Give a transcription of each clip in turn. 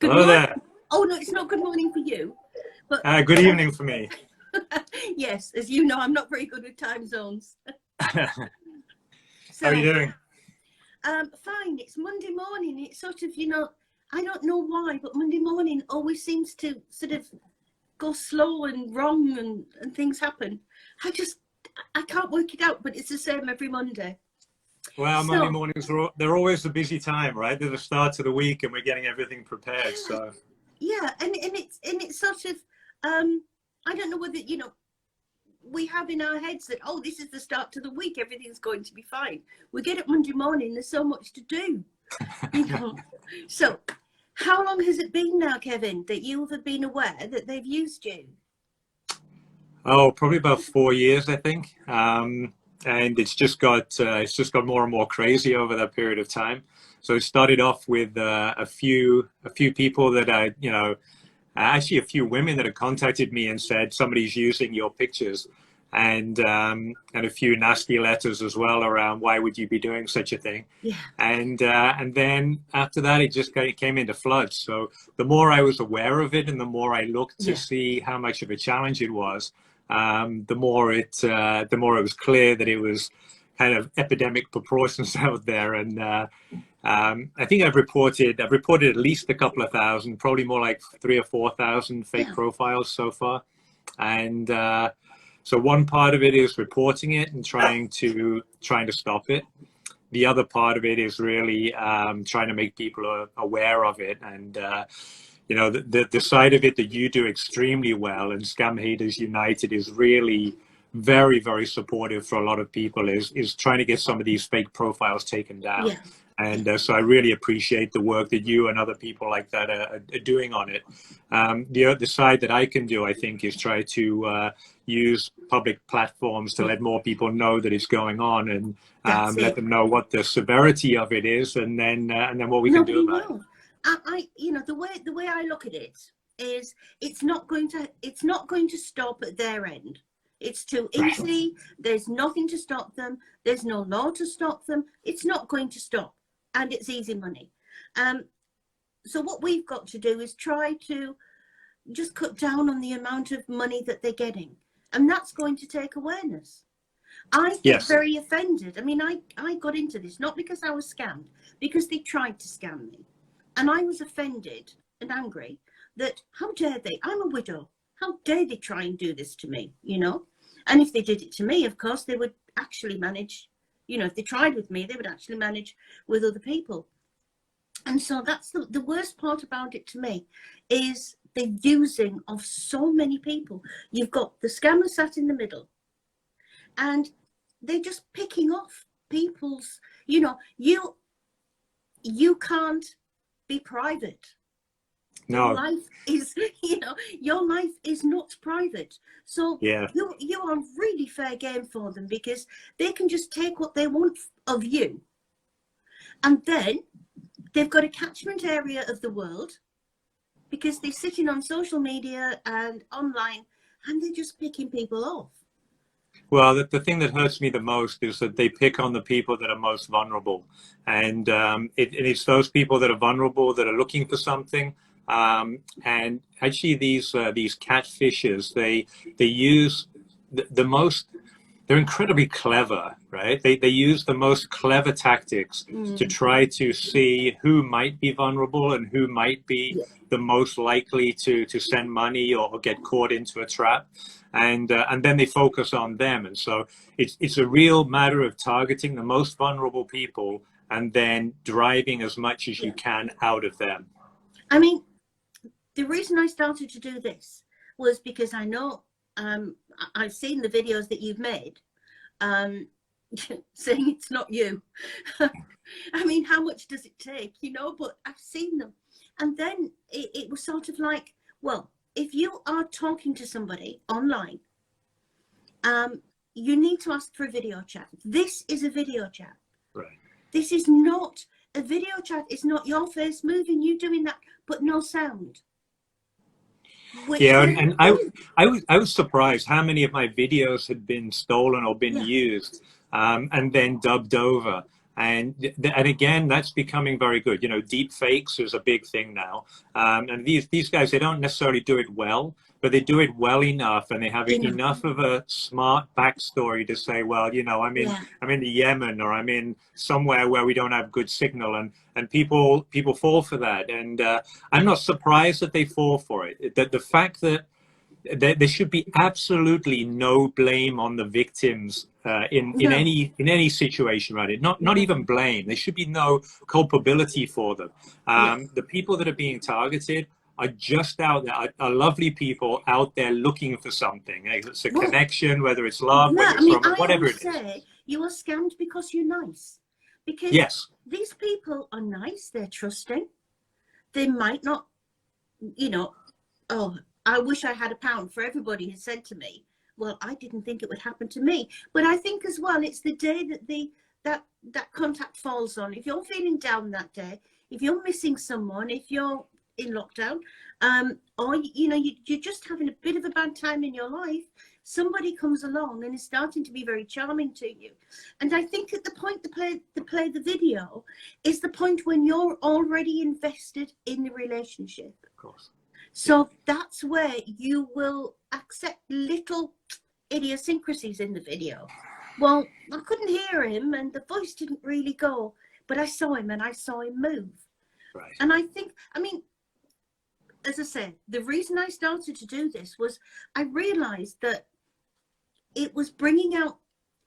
Good Hello morning. there. Oh, no, it's not good morning for you. But Good evening for me. yes, as you know, I'm not very good with time zones. How are you So, doing? fine. It's Monday morning. It's sort of, I don't know why, but Monday morning always seems to sort of go slow and wrong and things happen. I can't work it out, but it's the same every Monday. Well, Monday So, mornings they're always a busy time, right? They're the start of the week, and we're getting everything prepared. So yeah, and it's sort of, I don't know whether, we have in our heads that, oh, this is the start to the week, everything's going to be fine. We get up Monday morning, there's so much to do, you know. So how long has it been now, Kevin, that you have been aware that they've used you? probably about 4 years, I think. And it's just got more and more crazy over that period of time. So it started off with a few people that actually a few women that had contacted me and said somebody's using your pictures, and a few nasty letters as well around why would you be doing such a thing. Yeah, And then after that it just came into floods. So the more I was aware of it and the more I looked to yeah, see how much of a challenge it was, the more it was clear that it was kind of epidemic proportions out there. And I think I've reported at least a couple of thousand, probably more like 3 or 4 thousand fake yeah, profiles so far. And so one part of it is reporting it and trying to stop it. The other part of it is really trying to make people aware of it. And the side of it that you do extremely well, and Scam Haters United is really very, very supportive for a lot of people, is trying to get some of these fake profiles taken down. yeah, yeah, And so I really appreciate the work that you and other people like that are doing on it. The side that I can do, I think, is try to use public platforms to yeah. let more people know that it's going on, and That's let it. them know what the severity of it is, and then what we can do Nobody about it. knows. The way I look at it is it's not going to stop at their end. It's too Right. easy. There's nothing to stop them. There's no law to stop them. It's not going to stop, and it's easy money. So what we've got to do is try to just cut down on the amount of money that they're getting, and that's going to take awareness. I get Yes. very offended. I mean, I got into this not because I was scammed, because they tried to scam me. And I was offended and angry that how dare they? I'm a widow. How dare they try and do this to me, And if they did it to me, of course, they would actually manage, if they tried with me, they would actually manage with other people. And so that's the worst part about it to me, is the using of so many people. You've got the scammer sat in the middle, and they're just picking off people's, you can't be private. Your No. life is, your life is not private. So Yeah. you are really fair game for them, because they can just take what they want of you, and then they've got a catchment area of the world, because they're sitting on social media and online, and they're just picking people off. Well, the thing that hurts me the most is that they pick on the people that are most vulnerable. And it's those people that are vulnerable that are looking for something. And actually, these catfishers, they use the most. They're incredibly clever, right? They use the most clever tactics to Mm. try to see who might be vulnerable and who might be Yeah, the most likely to send money or get caught into a trap, and then they focus on them. And so it's a real matter of targeting the most vulnerable people and then driving as much as you yeah. can out of them. I mean, the reason I started to do this was because I know, I've seen the videos that you've made, saying it's not you. I mean, how much does it take, But I've seen them. And then it was sort of like, well, if you are talking to somebody online, you need to ask for a video chat. This is a video chat. Right. This is not a video chat. It's not your face moving, you doing that, but no sound. Which Yeah, they and do. I was surprised how many of my videos had been stolen or been Yeah, used, and then dubbed over. And again, that's becoming very good. You know, deep fakes is a big thing now. And these guys, they don't necessarily do it well, but they do it well enough, and they have enough of a smart backstory to say, well, you know, I'm in the Yemen, or I'm in somewhere where we don't have good signal, and people fall for that. And I'm not surprised that they fall for it. That the fact that there should be absolutely no blame on the victims in any situation, right? Not even blame. There should be no culpability for them. The people that are being targeted are just out there, are lovely people out there looking for something. It's a connection, whether it's love, whether it's whatever it is. You are scammed because you're nice. Because these people are nice, they're trusting. They might not, you know, oh, I wish I had £1 for everybody who said to me, well, I didn't think it would happen to me. But I think as well, it's the day that that contact falls on. If you're feeling down that day, if you're missing someone, if you're in lockdown, or, you know, you're just having a bit of a bad time in your life, somebody comes along and is starting to be very charming to you. And I think at the point to play the video is the point when you're already invested in the relationship. Of course. So that's where you will accept little idiosyncrasies in the video. Well, I couldn't hear him and the voice didn't really go, but I saw him and I saw him move. Right. And I think, I mean, as I said, the reason I started to do this was I realized that it was bringing out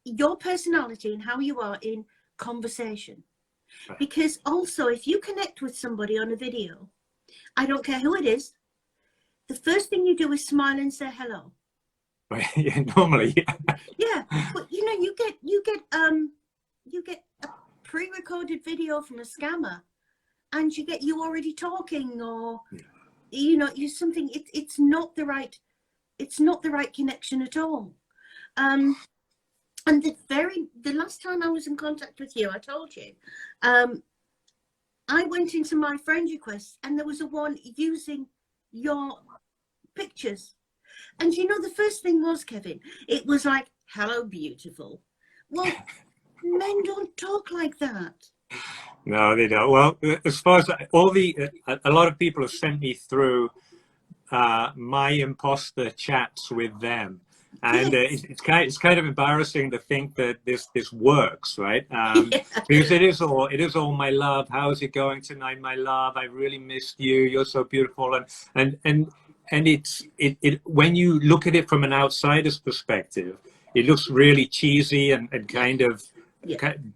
your personality and how you are in conversation. Right. Because also, if you connect with somebody on a video, I don't care who it is, the first thing you do is smile and say hello. Right. Yeah, normally. Yeah, but you know, you get a pre-recorded video from a scammer, and you get you already talking, or you know, you something. It's not the right connection at all. And the last time I was in contact with you, I told you, I went into my friend requests and there was a one using your pictures. And you know, the first thing was, Kevin, it was like, hello, beautiful. Well, men don't talk like that. No, they don't. Well, as far as a lot of people have sent me through my imposter chats with them. And it's kind of embarrassing to think that this works, right? Because it is all my love. How's it going tonight, my love? I really missed you. You're so beautiful. And it's when you look at it from an outsider's perspective, it looks really cheesy and kind of.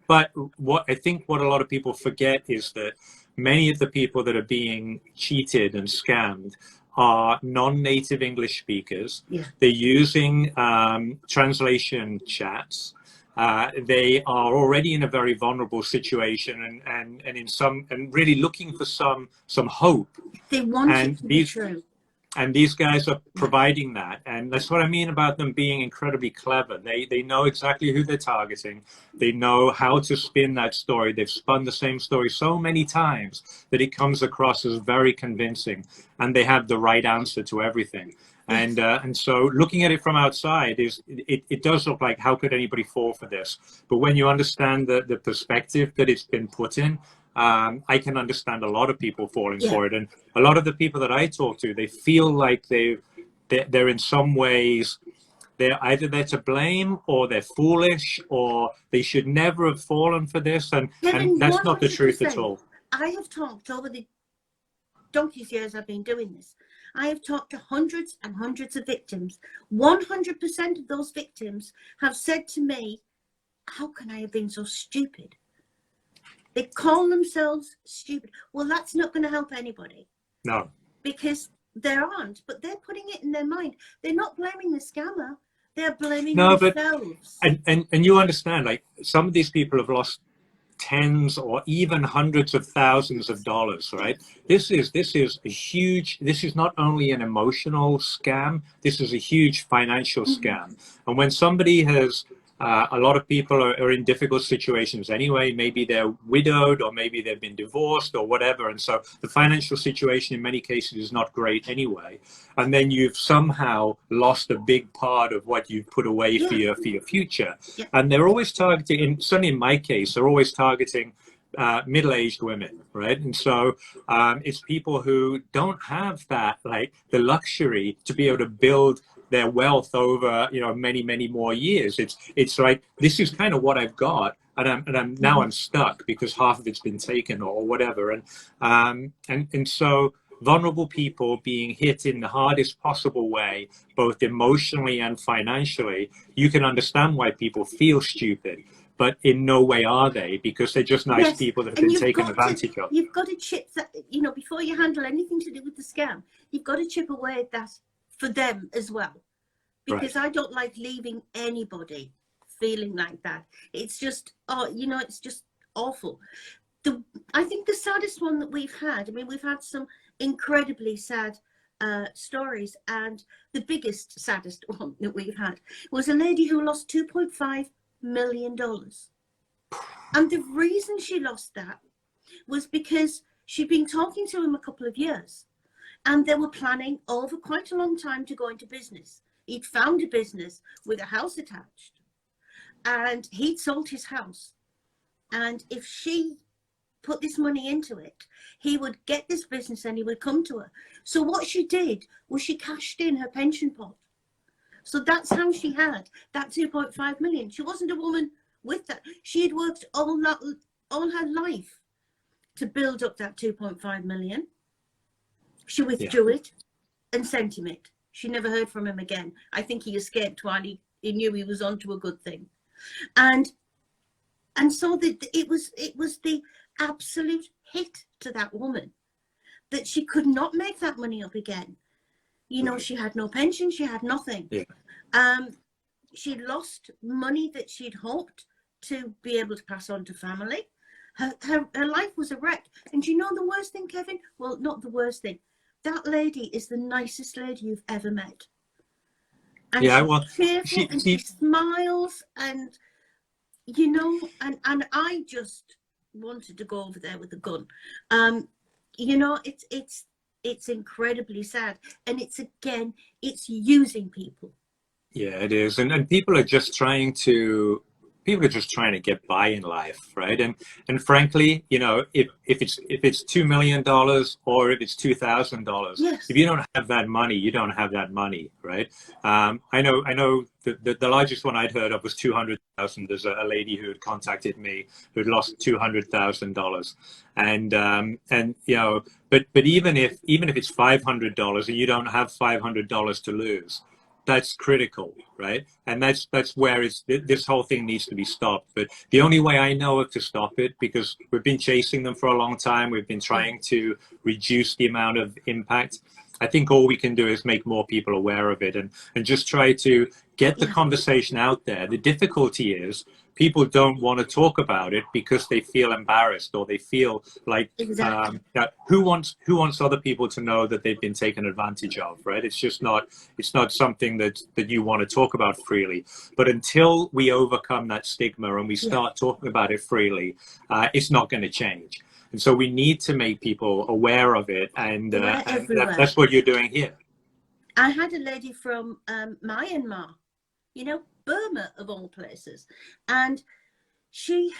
But what a lot of people forget is that many of the people that are being cheated and scammed are non-native English speakers. They're using translation chats. They are already in a very vulnerable situation and really looking for some hope. They want it to be true. And these guys are providing that. And that's what I mean about them being incredibly clever. They know exactly who they're targeting. They know how to spin that story. They've spun the same story so many times that it comes across as very convincing. And they have the right answer to everything. And so looking at it from outside, it does look like, how could anybody fall for this? But when you understand the perspective that it's been put in, I can understand a lot of people falling for it. And a lot of the people that I talk to, they feel like they're in some ways, they're either there to blame, or they're foolish, or they should never have fallen for this. And that's not the truth at all. I have talked over the donkey's years I've been doing this. I have talked to hundreds and hundreds of victims. 100% of those victims have said to me, how can I have been so stupid? They call themselves stupid. Well, that's not going to help anybody. No. Because there aren't, but they're putting it in their mind. They're not blaming the scammer. They're blaming themselves. And you understand, like, some of these people have lost tens or even hundreds of thousands of dollars, right? This is a huge, this is not only an emotional scam, this is a huge financial scam. And when somebody has a lot of people are in difficult situations anyway. Maybe they're widowed, or maybe they've been divorced or whatever. And so the financial situation in many cases is not great anyway. And then you've somehow lost a big part of what you've put away for your future. Yeah. And they're always targeting, certainly in my case, they're always targeting middle-aged women, right? And so it's people who don't have that, like the luxury to be able to build their wealth over, you know, many more years. It's like, this is kind of what I've got, and I'm now I'm stuck because half of it's been taken or whatever. And so vulnerable people being hit in the hardest possible way, both emotionally and financially, you can understand why people feel stupid, but in no way are they, because they're just nice people that have been taken advantage of. You've got to chip that, you know, before you handle anything to do with the scam, you've got to chip away at that for them as well. Because I don't like leaving anybody feeling like that. It's just, you know, it's just awful. I think the saddest one that we've had, I mean, we've had some incredibly sad stories, and the biggest, saddest one that we've had was a lady who lost $2.5 million. And the reason she lost that was because she'd been talking to him a couple of years, and they were planning over quite a long time to go into business. He'd found a business with a house attached, and he'd sold his house. And if she put this money into it, he would get this business and he would come to her. So what she did was she cashed in her pension pot. So that's how she had that 2.5 million. She wasn't a woman with that. She had worked all her life to build up that 2.5 million. She withdrew it and sent him it. She never heard from him again. I think he escaped while he knew he was onto a good thing. And so it was the absolute hit to that woman that she could not make that money up again. You know, she had no pension, she had nothing. She lost money that she'd hoped to be able to pass on to family. Her life was a wreck. And you know the worst thing, Kevin? Well, not the worst thing. That lady is the nicest lady you've ever met. And she's cheerful, and she smiles, and you know, and I just wanted to go over there with a gun. You know, it's incredibly sad, and it's using people. Yeah, it is, and people are just trying to get by in life, right? And frankly, you know, if it's $2 million or if it's $2,000, if you don't have that money, you don't have that money, right? I know the largest one I'd heard of was 200,000. There's a lady who had contacted me who'd lost $200,000, and you know, but even if it's $500 and you don't have $500 to lose, that's critical, right? And that's where this whole thing needs to be stopped. But the only way I know of to stop it, because we've been chasing them for a long time, we've been trying to reduce the amount of impact. I think all we can do is make more people aware of it, and just try to get the conversation out there. The difficulty is people don't want to talk about it because they feel embarrassed, or they feel like that who wants other people to know that they've been taken advantage of, right? It's not something that you want to talk about freely. But until we overcome that stigma and we start talking about it freely, it's not going to change. And so we need to make people aware of it, and that's what you're doing here. I had a lady from Myanmar, you know, Burma of all places, and she'd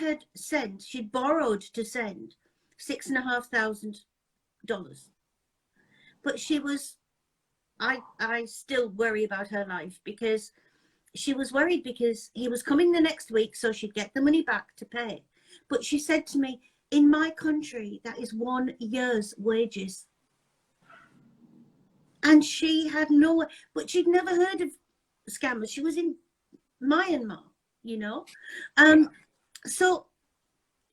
borrowed to send $6,500, but she was, I still worry about her life, because she was worried because he was coming the next week, so she'd get the money back to pay. But she said to me, in my country, that is 1 year's wages. And she had but she'd never heard of scammers. She was in Myanmar, you know. So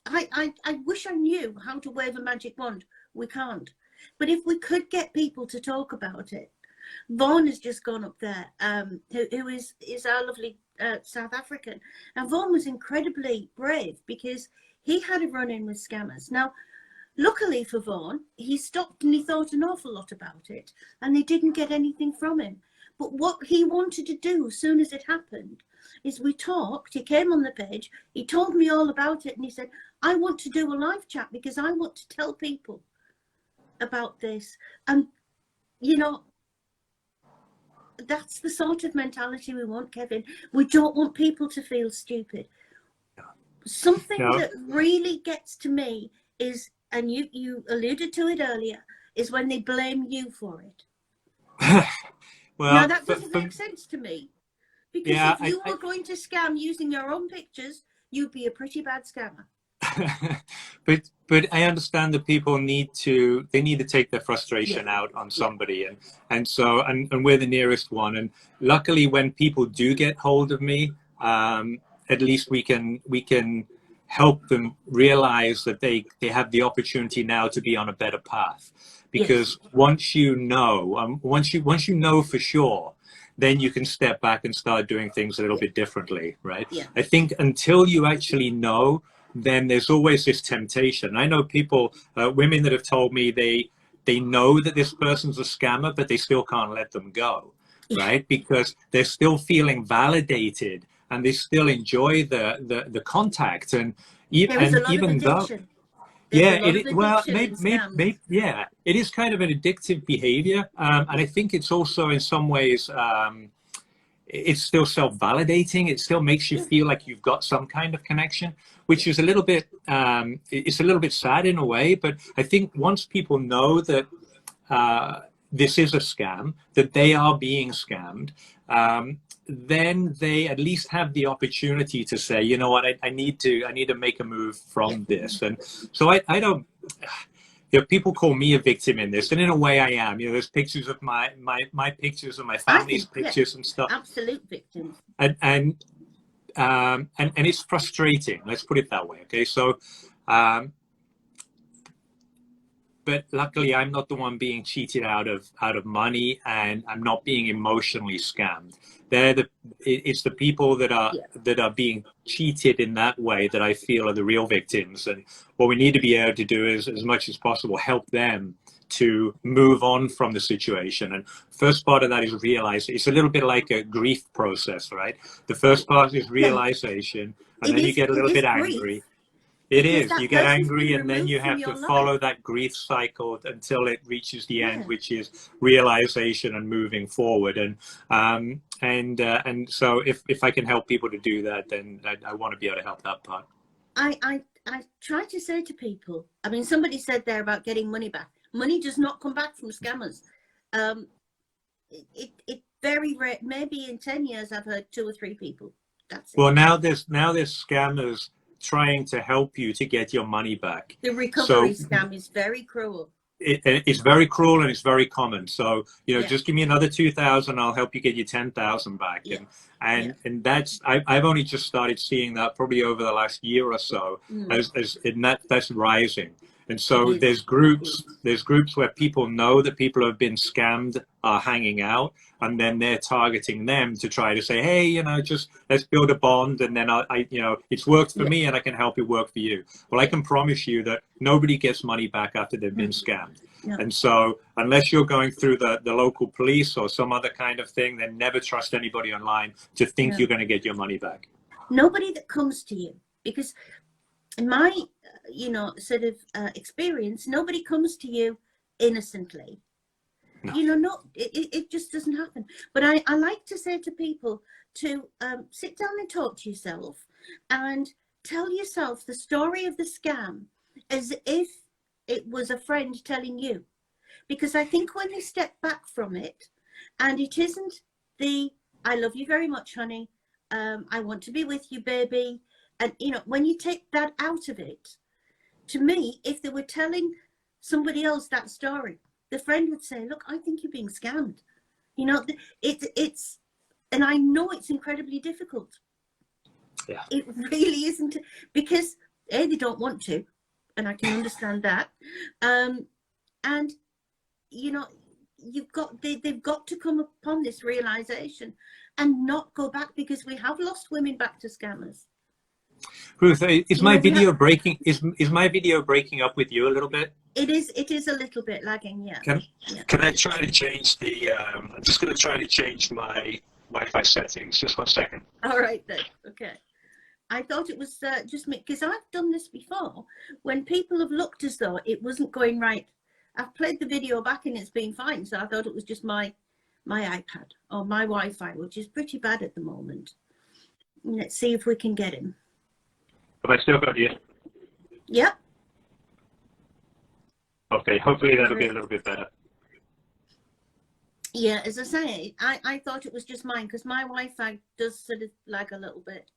I wish I knew how to wave a magic wand. We can't. But if we could get people to talk about it. Vaughan has just gone up there, who is our lovely South African. And Vaughan was incredibly brave because he had a run-in with scammers. Now, luckily for Vaughan, he stopped and he thought an awful lot about it, and they didn't get anything from him. But what he wanted to do as soon as it happened is we talked, he came on the page, he told me all about it, and he said, I want to do a live chat because I want to tell people about this. And, you know, that's the sort of mentality we want, Kevin. We don't want people to feel stupid. Something that really gets to me is, and you alluded to it earlier, is when they blame you for it. Well, now that doesn't make sense to me, because if you were going to scam using your own pictures, you'd be a pretty bad scammer. but I understand that people need to take their frustration out on somebody, and so we're the nearest one. And luckily, when people do get hold of me, at least we can help them realize that they have the opportunity now to be on a better path. Because once you know for sure, then you can step back and start doing things a little bit differently, right? I think until you actually know, then there's always this temptation. I know people, women that have told me they know that this person's a scammer, but they still can't let them go, right? Because they're still feeling validated and they still enjoy the contact. And even though, maybe, it is kind of an addictive behavior, and I think it's also in some ways it's still self-validating. It still makes you feel like you've got some kind of connection, which is a little bit it's a little bit sad in a way. But I think once people know that this is a scam, that they are being scammed, then they at least have the opportunity to say, you know what, I need to make a move from this. And so I don't, you know, people call me a victim in this, and in a way I am. You know, there's pictures of my pictures and my family's pictures and stuff. Absolute victims. And it's frustrating. Let's put it that way. Okay, so but luckily I'm not the one being cheated out of money, and I'm not being emotionally scammed. It's the people that are being cheated in that way that I feel are the real victims. And what we need to be able to do is, as much as possible, help them to move on from the situation. And first part of that is realize. It's a little bit like a grief process, right? The first part is realization, and then you get a little bit angry. It is. You get angry, and then you have to follow that grief cycle until it reaches the end, which is realization and moving forward. And so if I can help people to do that, then I want to be able to help that part. I try to say to people, I mean, somebody said there about getting money back. Money does not come back from scammers. It very rare. Maybe in 10 years, I've heard 2 or 3 people. That's it. Well, now there's scammers trying to help you to get your money back. The recovery scam is very cruel. It's very cruel, and it's very common. So, you know, just give me another 2,000, I'll help you get your 10,000 back. And that's, I've only just started seeing that probably over the last year or so, that's rising. And so there's groups where people know that people who have been scammed are hanging out, and then they're targeting them to try to say, hey, you know, just let's build a bond, and then I you know, it's worked for me and I can help it work for you. Well, I can promise you that nobody gets money back after they've been scammed. And so unless you're going through the local police or some other kind of thing, then never trust anybody online to think you're going to get your money back. Nobody that comes to you, because in my you know, sort of experience, nobody comes to you innocently. No. You know, it just doesn't happen. But I like to say to people to sit down and talk to yourself and tell yourself the story of the scam as if it was a friend telling you. Because I think when they step back from it, and it isn't the, I love you very much, honey, I want to be with you, baby. And, you know, when you take that out of it, to me, if they were telling somebody else that story, the friend would say, look, I think you're being scammed. You know, it's, and I know it's incredibly difficult. Yeah. It really isn't, because A, they don't want to, and I can understand that. And, you know, they've got to come upon this realization and not go back, because we have lost women back to scammers. Ruth, is my video breaking? Is my video breaking up with you a little bit? It is a little bit lagging. Yeah. Can I try to change the? I'm just going to try to change my Wi-Fi settings. Just 1 second. All right then. Okay. I thought it was just me, because I've done this before when people have looked as though it wasn't going right. I've played the video back and it's been fine. So I thought it was just my iPad or my Wi-Fi, which is pretty bad at the moment. Let's see if we can get him. Have I still got you? Yep. Okay, hopefully that'll be a little bit better. Yeah, as I say, I thought it was just mine because my Wi-Fi does sort of lag a little bit.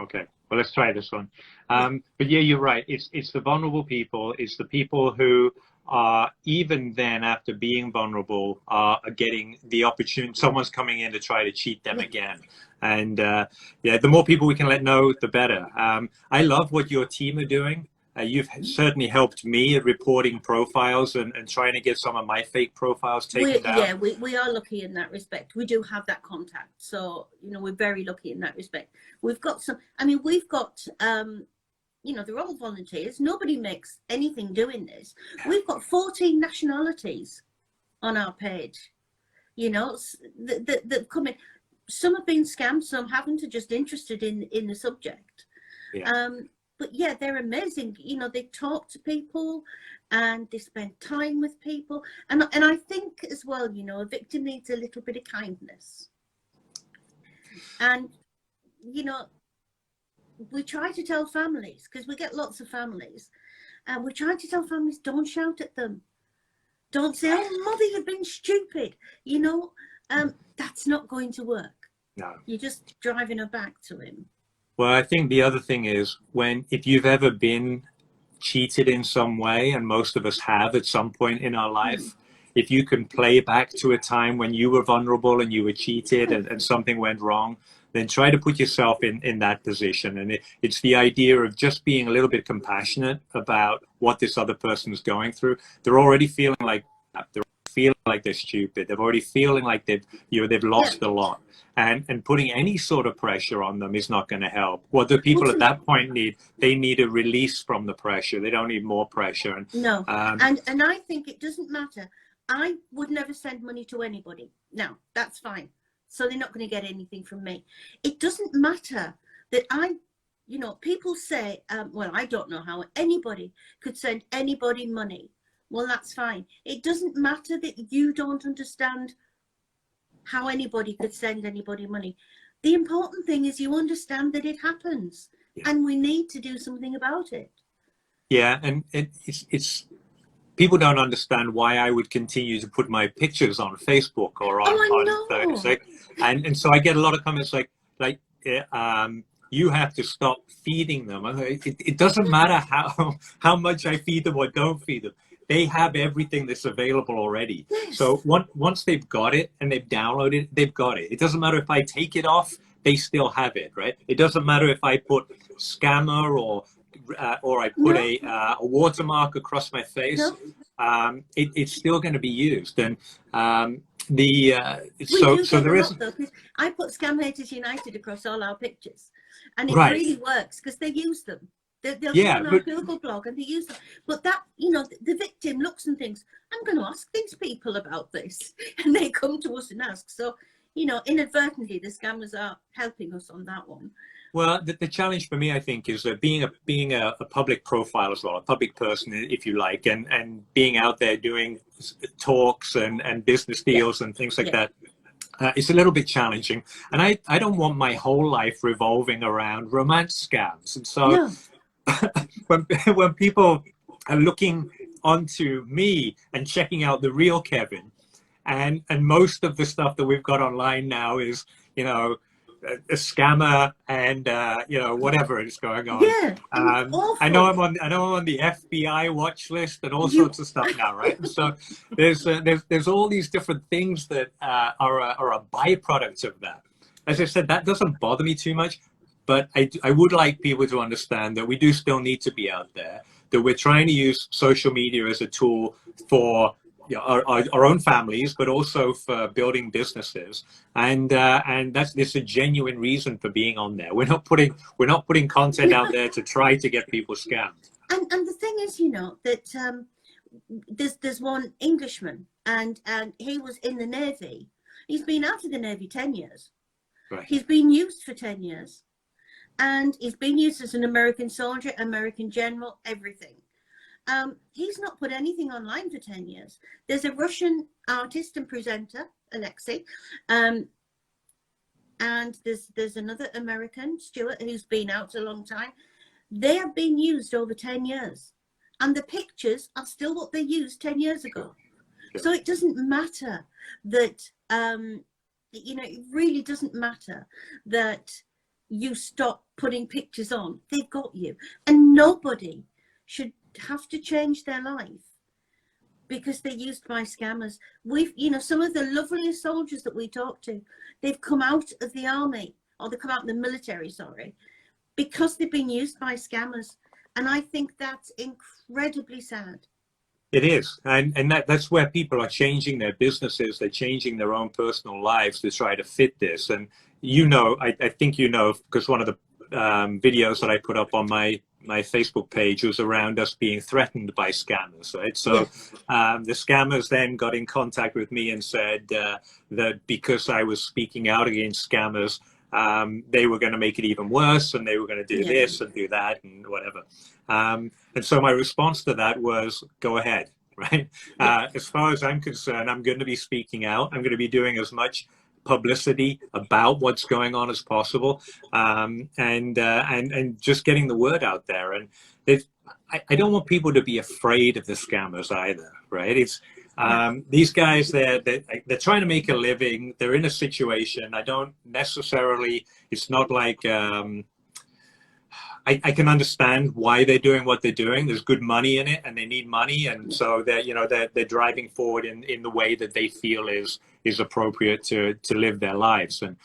Okay, well, let's try this one. But yeah, you're right. It's the vulnerable people. It's the people who are, even then, after being vulnerable, are getting the opportunity. Someone's coming in to try to cheat them again. And yeah, the more people we can let know, the better. I love what your team are doing. You've certainly helped me at reporting profiles and trying to get some of my fake profiles taken down. Yeah, we are lucky in that respect. We do have that contact. So, you know, we're very lucky in that respect. We've got some, I mean, we've got, you know, they're all volunteers. Nobody makes anything doing this. We've got 14 nationalities on our page, you know, that come in. Some have been scammed, some haven't, are just interested in the subject. Yeah. But yeah, they're amazing. You know, they talk to people and they spend time with people. And I think as well, you know, a victim needs a little bit of kindness. And, you know, we try to tell families, because we get lots of families, and we try to tell families, don't shout at them. Don't say, oh, mother, you've been stupid. You know, that's not going to work. No. You're just driving her back to him. Well, I think the other thing is if you've ever been cheated in some way, and most of us have at some point in our life, if you can play back to a time when you were vulnerable and you were cheated and something went wrong, then try to put yourself in that position. And it's the idea of just being a little bit compassionate about what this other person's going through. They're already feeling like they're stupid. They're already feeling like they've lost a lot. And putting any sort of pressure on them is not going to help. What the people at that point need, they need a release from the pressure. They don't need more pressure. And, no, and I think it doesn't matter. I would never send money to anybody. No, that's fine. So they're not going to get anything from me. It doesn't matter that you know, people say, well, I don't know how anybody could send anybody money. Well, that's fine. It doesn't matter that you don't understand how anybody could send anybody money. The important thing is you understand that it happens, and we need to do something about it. Yeah, and it's people don't understand why I would continue to put my pictures on Facebook or on 36. And so I get a lot of comments like you have to stop feeding them. It doesn't matter how much I feed them or don't feed them. They have everything that's available already. Yes. So once they've got it and they've downloaded it, they've got it. It doesn't matter if I take it off, they still have it, right? It doesn't matter if I put scammer or I put a watermark across my face. No. It's still going to be used. And so there is. I put Scam Haters United across all our pictures, and it really works because they use them. They'll go on our Google blog and they use them. But that, you know, the victim looks and thinks, I'm going to ask these people about this. And they come to us and ask. So, you know, inadvertently, the scammers are helping us on that one. Well, the challenge for me, I think, is being a public profile as well, a public person, if you like, and being out there doing talks and business deals and things like that. It's a little bit challenging. And I don't want my whole life revolving around romance scams. And so when people are looking onto me and checking out the real Kevin, and most of the stuff that we've got online now is, you know, a scammer and you know, whatever is going on. Yeah, I know I'm on the FBI watch list and all sorts of stuff now, right? And so there's all these different things that are a byproduct of that. As I said, that doesn't bother me too much. But I would like people to understand that we do still need to be out there, that we're trying to use social media as a tool for our own families, but also for building businesses. And there's a genuine reason for being on there. We're not putting content out there to try to get people scammed. And the thing is, you know, that there's one Englishman and he was in the Navy, He's been out of the Navy 10 years. Right. He's been used for 10 years. And he's been used as an American soldier, American general, everything. He's not put anything online for 10 years. There's a Russian artist and presenter, Alexei, and there's another American, Stuart, who's been out a long time. They have been used over 10 years. And the pictures are still what they used 10 years ago. Yeah. So it doesn't matter that, you know, it really doesn't matter that you stop putting pictures on. They've got you. And nobody should have to change their life because they're used by scammers. We've, you know, some of the loveliest soldiers that we talk to, they've come out of the army, or they come out of the military, sorry, because they've been used by scammers. And I think that's incredibly sad. It is. And that's where people are changing their businesses. They're changing their own personal lives to try to fit this. And, you know, I think you know, because one of the videos that I put up on my Facebook page was around us being threatened by scammers, right? So the scammers then got in contact with me and said that because I was speaking out against scammers, they were going to make it even worse, and they were going to do this and do that and whatever. And so my response to that was, go ahead, right? As far as I'm concerned, I'm going to be speaking out. I'm going to be doing as much publicity about what's going on as possible, and just getting the word out there. And I don't want people to be afraid of the scammers either, right? It's these guys, they're trying to make a living. They're in a situation. I don't necessarily, it's not like, I can understand why they're doing what they're doing. There's good money in it, and they need money, and so they're driving forward in the way that they feel is appropriate to live their lives. And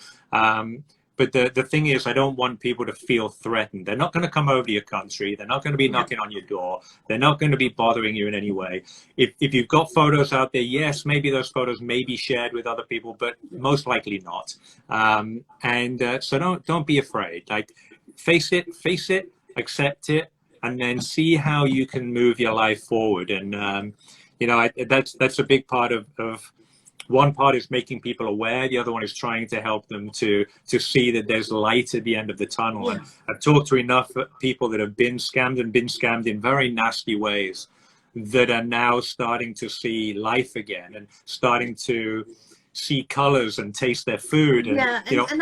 but the thing is, I don't want people to feel threatened. They're not going to come over to your country. They're not going to be knocking on your door. They're not going to be bothering you in any way. If you've got photos out there, yes, maybe those photos may be shared with other people, but most likely not. So don't be afraid. Like, face it, accept it, and then see how you can move your life forward. And that's a big part of one part is making people aware. The other one is trying to help them to see that there's light at the end of the tunnel. Yeah. And I've talked to enough people that have been scammed in very nasty ways that are now starting to see life again and starting to see colors and taste their food. And,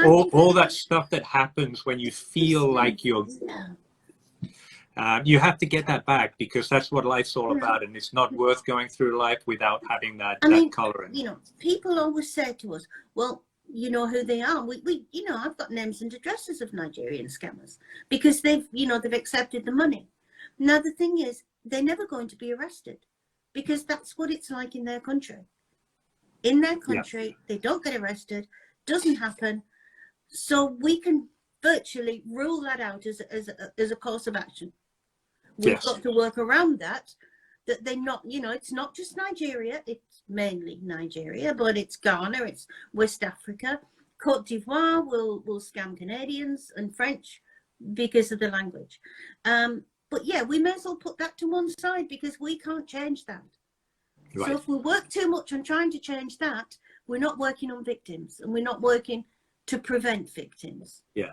all that stuff that happens when you feel like you're... you have to get that back, because that's what life's all about, and it's not worth going through life without having that color in. You know, people always say to us, well, you know who they are. We I've got names and addresses of Nigerian scammers because they've accepted the money. Now, the thing is, they're never going to be arrested because that's what it's like in their country. In their country, they don't get arrested, doesn't happen. So we can virtually rule that out as a course of action. We've got to work around that they're not, it's not just Nigeria, it's mainly Nigeria, but it's Ghana, it's West Africa. Cote d'Ivoire will scam Canadians and French because of the language. But yeah, we may as well put that to one side because we can't change that. Right. So if we work too much on trying to change that, we're not working on victims, and we're not working to prevent victims. Yeah.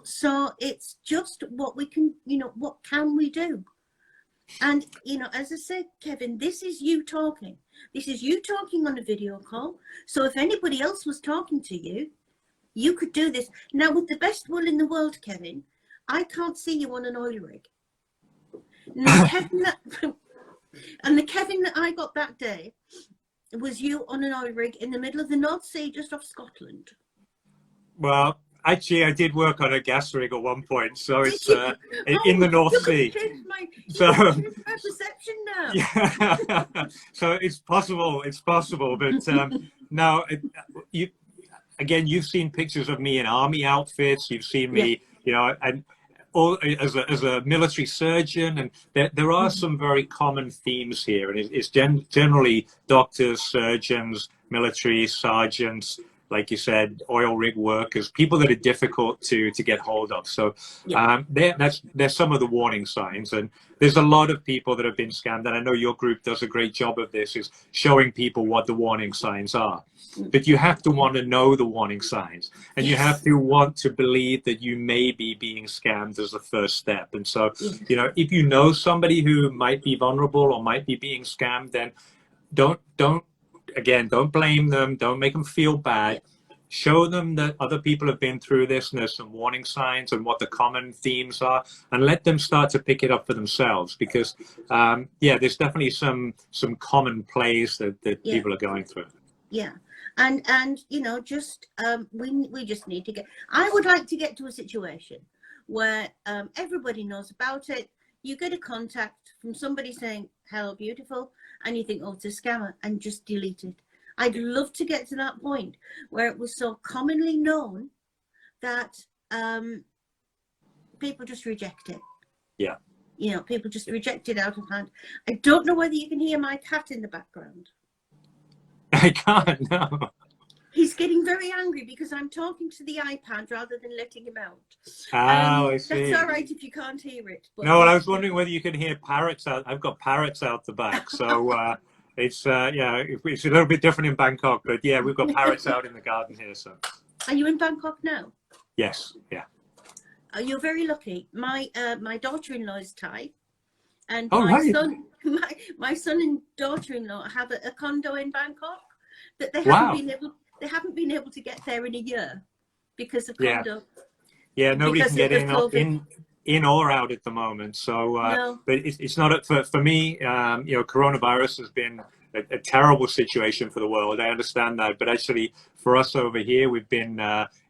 So it's just what we can, what can we do? And, as I said, Kevin, this is you talking. This is you talking on a video call. So if anybody else was talking to you, you could do this. Now, with the best will in the world, Kevin, I can't see you on an oil rig. Now, the Kevin that I got that day was you on an oil rig in the middle of the North Sea, just off Scotland. Well, actually, I did work on a gas rig at one point, so it's in the North Sea. So my perception now. Yeah, so it's possible. But now, you've seen pictures of me in army outfits. You've seen me, and as a military surgeon, and there are some very common themes here, and it's generally doctors, surgeons, military sergeants, like you said, oil rig workers, people that are difficult to get hold of. So there's some of the warning signs, and there's a lot of people that have been scammed. And I know your group does a great job of this, is showing people what the warning signs are. But you have to want to know the warning signs, and you have to want to believe that you may be being scammed as the first step. And so, you know, if you know somebody who might be vulnerable or might be being scammed, then don't blame them. Don't make them feel bad. Show them that other people have been through this and there's some warning signs and what the common themes are, and let them start to pick it up for themselves, because there's definitely some common plays that people are going through. Yeah. And you know, just we just need to I would like to get to a situation where everybody knows about it. You get a contact from somebody saying, "Hello, beautiful," and you think, "Oh, it's a scammer," and just delete it. I'd love to get to that point where it was so commonly known that people just reject it. Yeah. You know, people just reject it out of hand. I don't know whether you can hear my cat in the background. I can't, no. He's getting very angry because I'm talking to the iPad rather than letting him out. Oh, I see. That's all right if you can't hear it. But no, well, I was wondering whether you could hear parrots out. I've got parrots out the back, so it's it's a little bit different in Bangkok, but yeah, we've got parrots out in the garden here. So. Are you in Bangkok now? Yes. Yeah. You're very lucky. My daughter-in-law is Thai, and my son and daughter-in-law have a condo in Bangkok that they haven't been able to get there in a year because of condo. Yeah, nobody can get in or out at the moment. So, no. But it's not for me. You know, coronavirus has been a terrible situation for the world. I understand that, but actually, for us over here, we've been.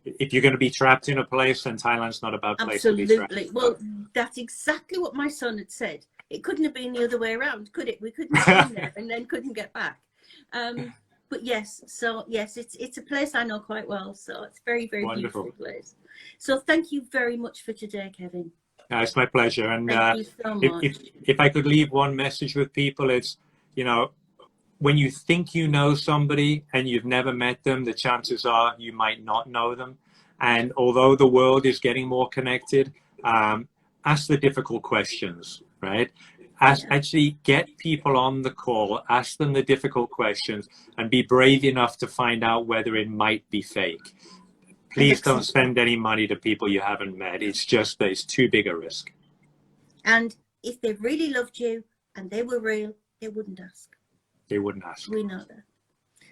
If you're going to be trapped in a place, then Thailand's not a bad place to be trapped. Absolutely. Well, that's exactly what my son had said. It couldn't have been the other way around, could it? We couldn't have been there and then couldn't get back. But yes, so yes, it's a place I know quite well. So it's very, very wonderful. Beautiful place. So thank you very much for today, Kevin. It's my pleasure. And thank you so much. If I could leave one message with people, it's, you know, when you think you know somebody and you've never met them, the chances are you might not know them. And although the world is getting more connected, ask the difficult questions, right? Actually get people on the call, ask them the difficult questions, and be brave enough to find out whether it might be fake. Please don't spend any money to people you haven't met. It's just that it's too big a risk. And if they really loved you and they were real, they wouldn't ask. They wouldn't ask. We know that.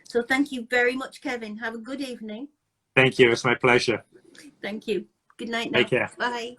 So thank you very much, Kevin. Have a good evening. Thank you. It's my pleasure. Thank you. Good night now. Take care. Bye.